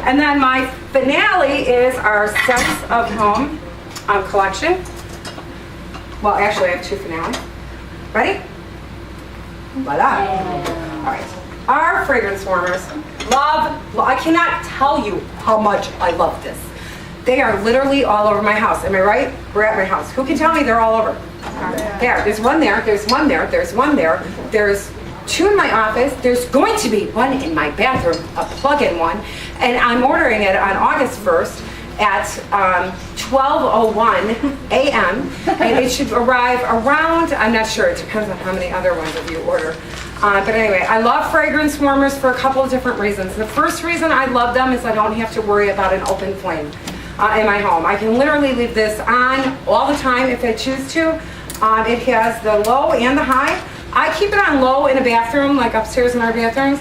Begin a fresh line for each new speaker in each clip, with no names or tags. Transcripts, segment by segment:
And then my finale is our Sense of Home collection. Well, actually, I have two finales. Ready? Voila. All right. Our fragrance warmers. I cannot tell you how much I love this. They are literally all over my house. Am I right? We're at my house. Who can tell me they're all over? There. There's one there. There's one there. There's one there. There's two in my office. There's going to be one in my bathroom, a plug-in one. And I'm ordering it on August 1st at 12:01 a.m. And it should arrive around, I'm not sure, it depends on how many other ones of you order. But anyway, I love fragrance warmers for a couple of different reasons. The first reason I love them is I don't have to worry about an open flame in my home. I can literally leave this on all the time if I choose to. It has the low and the high. I keep it on low in a bathroom, like upstairs in our bathrooms.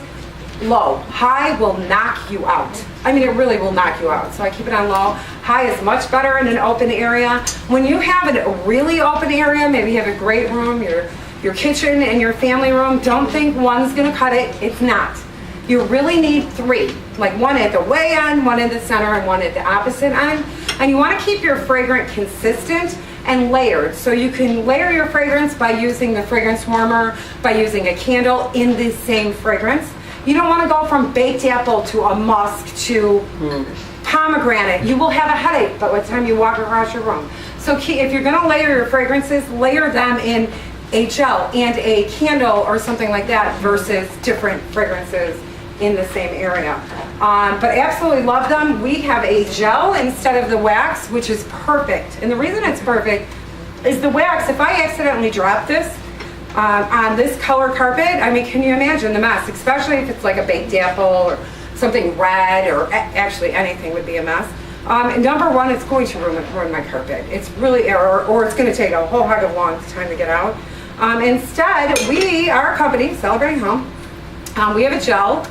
Low. High will knock you out. I mean, it really will knock you out. So I keep it on low. High is much better in an open area. When you have a really open area, maybe you have a great room, your kitchen and your family room, don't think one's gonna cut it. It's not. You really need three, like one at the way end, one in the center, and one at the opposite end. And you wanna keep your fragrance consistent and layered. So you can layer your fragrance by using the fragrance warmer, by using a candle in the same fragrance. You don't want to go from baked apple to a musk to pomegranate. You will have a headache by the time you walk across your room. So if you're going to layer your fragrances, layer them in a gel and a candle or something like that versus different fragrances in the same area. But absolutely love them. We have a gel instead of the wax, which is perfect. And the reason it's perfect is the wax, if I accidentally drop this, on this color carpet, I mean, can you imagine the mess? Especially if it's like a baked apple or something red, or actually anything would be a mess. Number one, it's going to ruin my carpet. It's really, or it's going to take a whole heck of a long time to get out. Instead, our company, Celebrating Home, we have a gel,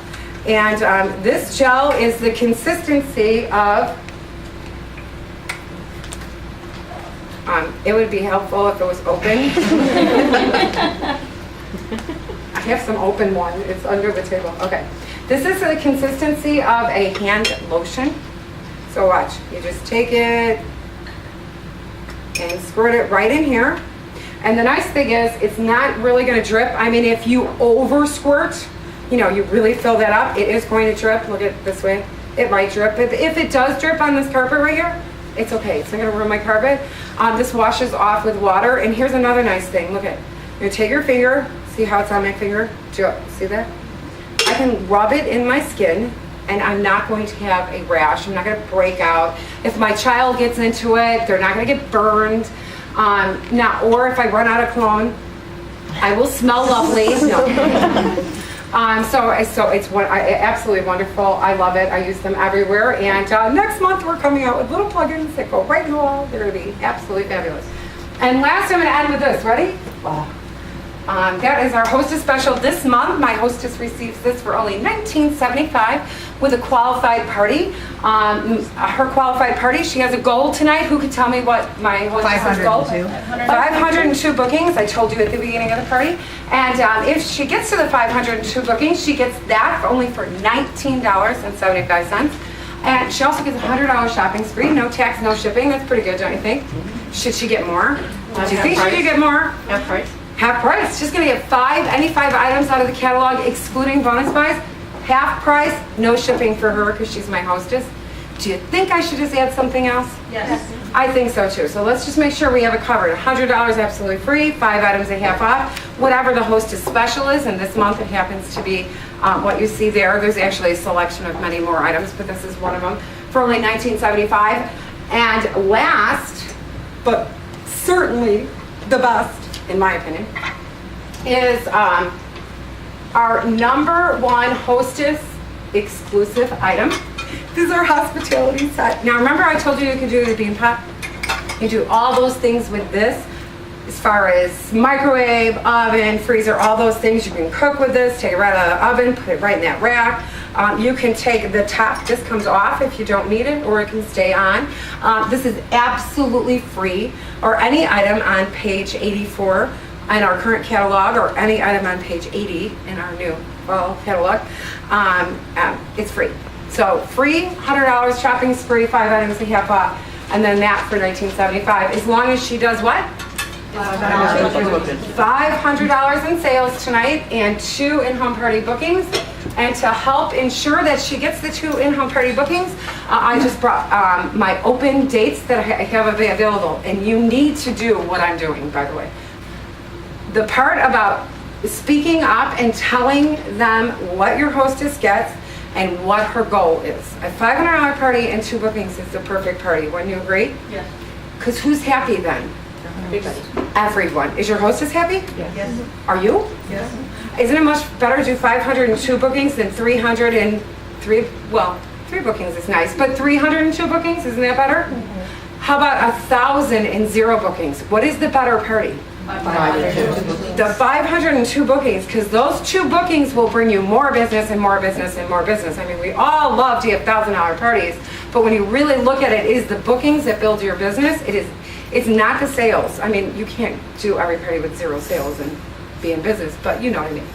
and this gel is the consistency of, it would be helpful if it was open. I have some open one. It's under the table. Okay. This is the consistency of a hand lotion. So watch. You just take it and squirt it right in here. And the nice thing is it's not really going to drip. I mean, if you over squirt, you really fill that up, it is going to drip. Look at it this way. It might drip. If it does drip on this carpet right here, it's okay. It's not going to ruin my carpet. This washes off with water. And here's another nice thing. Look at, you take your finger. See how it's on my finger? See that? I can rub it in my skin, and I'm not going to have a rash. I'm not going to break out. If my child gets into it, they're not going to get burned. Or if I run out of cologne, I will smell lovely. No. So it's absolutely wonderful. I love it. I use them everywhere. And next month we're coming out with little plugins that go right in the wall. They're going to be absolutely fabulous. And last, I'm going to end with this. Ready? Wow. That is our hostess special this month. My hostess receives this for only $19.75 with a qualified party. Her qualified party, she has a goal tonight. Who could tell me what my hostess's goal is? 502 bookings. I told you at the beginning of the party. And if she gets to the 502 bookings, she gets that only for $19.75. And she also gets a $100 shopping spree. No tax, no shipping. That's pretty good, don't you think? Should she get more? Do you think she could get more?
Half price.
Half price. She's going to get any five items out of the catalog, excluding bonus buys. Half price, no shipping for her because she's my hostess. Do you think I should just add something else?
Yes.
I think so too. So let's just make sure we have it covered. $100 absolutely free, 5 items at half off, whatever the hostess special is. And this month it happens to be what you see there. There's actually a selection of many more items, but this is one of them for only $19.75. And last, but certainly the best, in my opinion, is our number one hostess exclusive item. This is our hospitality set. Now remember I told you could do the bean pot? You do all those things with this as far as microwave, oven, freezer, all those things. You can cook with this, take it right out of the oven, put it right in that rack. You can take the top, this comes off if you don't need it, or it can stay on. This is absolutely free, or any item on page 84 in our current catalog, or any item on page 80 in our new fall catalog. It's free. So free, $100 shopping spree, 5 items a half off, and then that for $19.75, as long as she does what? $500 in sales tonight and 2 in-home party bookings. And to help ensure that she gets the 2 in-home party bookings, I just brought my open dates that I have available. And you need to do what I'm doing, by the way. The part about speaking up and telling them what your hostess gets and what her goal is. A $500 party and 2 bookings is the perfect party. Wouldn't you agree?
Yes.
Because who's happy then?
Everybody.
Everyone. Is your hostess happy?
Yes.
Are you?
Yes.
Isn't it much better to do 502 bookings than 303? Well, 3 bookings is nice, but 302 bookings, isn't that better? How about 1,000 and 0 bookings? What is the better party? The 502 bookings, because those 2 bookings will bring you more business and more business and more business. I mean, we all love to have $1,000 parties, but when you really look at it, it is the bookings that build your business. It's not the sales. I mean, you can't do every party with 0 sales and be in business, but you know what I mean.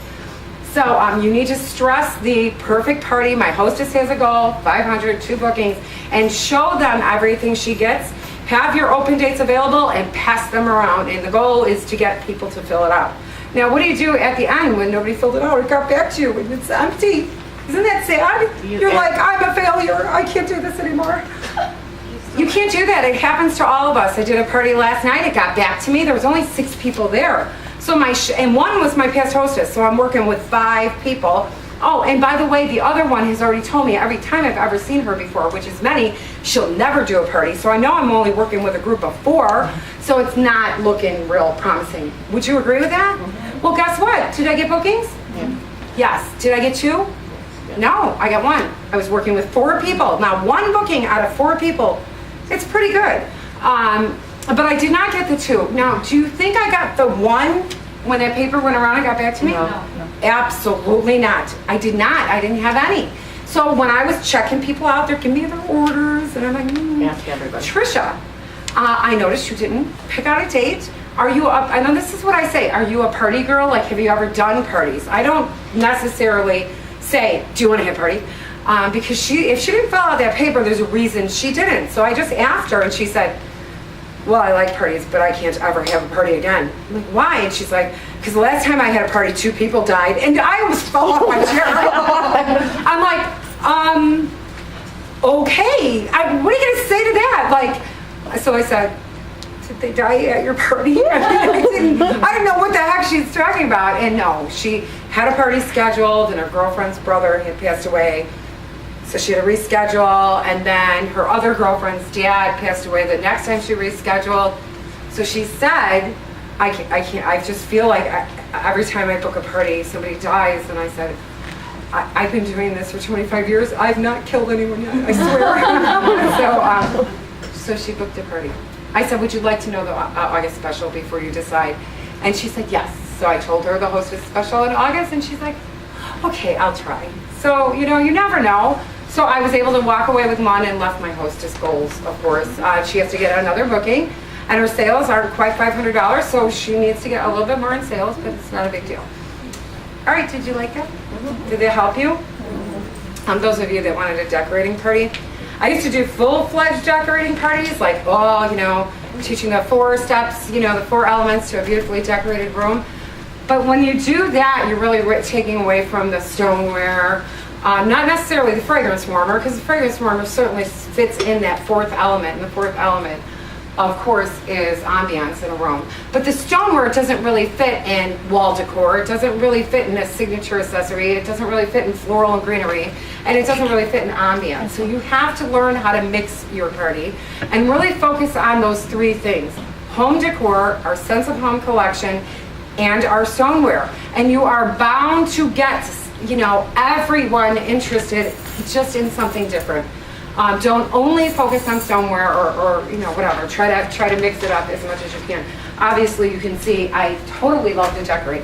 So you need to stress the perfect party. My hostess has a goal, 502 bookings, and show them everything she gets. Have your open dates available and pass them around, and the goal is to get people to fill it out. Now, what do you do at the end when nobody filled it out? It got back to you and it's empty. Isn't that sad? You're like, I'm a failure. I can't do this anymore. You can't do that. It happens to all of us. I did a party last night. It got back to me. There was only 6 people there. So and one was my past hostess. So I'm working with 5 people. Oh, and by the way, the other one has already told me every time I've ever seen her before, which is many, she'll never do a party. So I know I'm only working with a group of 4, so it's not looking real promising. Would you agree with that? Well, guess what? Did I get bookings?
Yeah.
Yes. Did I get 2? No, I got 1. I was working with 4 people. Now, 1 booking out of 4 people, it's pretty good. But I did not get the 2. Now, do you think I got the 1 when that paper went around and got back to me?
No.
Absolutely not. I did not. I didn't have any. So when I was checking people out, they're giving me their orders, and I'm like,
Ask everybody.
Trisha, I noticed you didn't pick out a date. Are you up? I know this is what I say. Are you a party girl? Like, have you ever done parties? I don't necessarily say, do you want to have a party? Because if she didn't fill out that paper, there's a reason she didn't. So I just asked her, and she said, well, I like parties, but I can't ever have a party again. I'm like, why? And she's like, because the last time I had a party, 2 people died, and I almost fell off my chair. I'm like, okay. What are you going to say to that? Like, so I said, did they die at your party? I didn't know what the heck she's talking about. And no, she had a party scheduled, and her girlfriend's brother had passed away. So she had to reschedule, and then her other girlfriend's dad passed away the next time she rescheduled. So she said, I can't, I just feel like every time I book a party, somebody dies. And I said, I've been doing this for 25 years. I've not killed anyone yet, I swear. So she booked a party. I said, would you like to know the August special before you decide? And she said, yes. So I told her the hostess special in August, and she's like, okay, I'll try. So, you never know. So I was able to walk away with 1 and left my hostess goals, of course. She has to get another booking, and her sales aren't quite $500, so she needs to get a little bit more in sales, but it's not a big deal. All right, did you like that? Did they help you? Those of you that wanted a decorating party, I used to do full-fledged decorating parties, like, teaching the 4 steps, the 4 elements to a beautifully decorated room. But when you do that, you're really taking away from the stoneware, not necessarily the fragrance warmer, because the fragrance warmer certainly fits in that 4th element, and the 4th element, of course, is ambiance in a room. But the stoneware doesn't really fit in wall decor, it doesn't really fit in a signature accessory, it doesn't really fit in floral and greenery, and it doesn't really fit in ambiance. So you have to learn how to mix your party and really focus on those 3 things: home decor, our sense of home collection, and our stoneware. And you are bound to get everyone interested just in something different. Don't only focus on stoneware or whatever. Try to mix it up as much as you can. Obviously, you can see I totally love to decorate.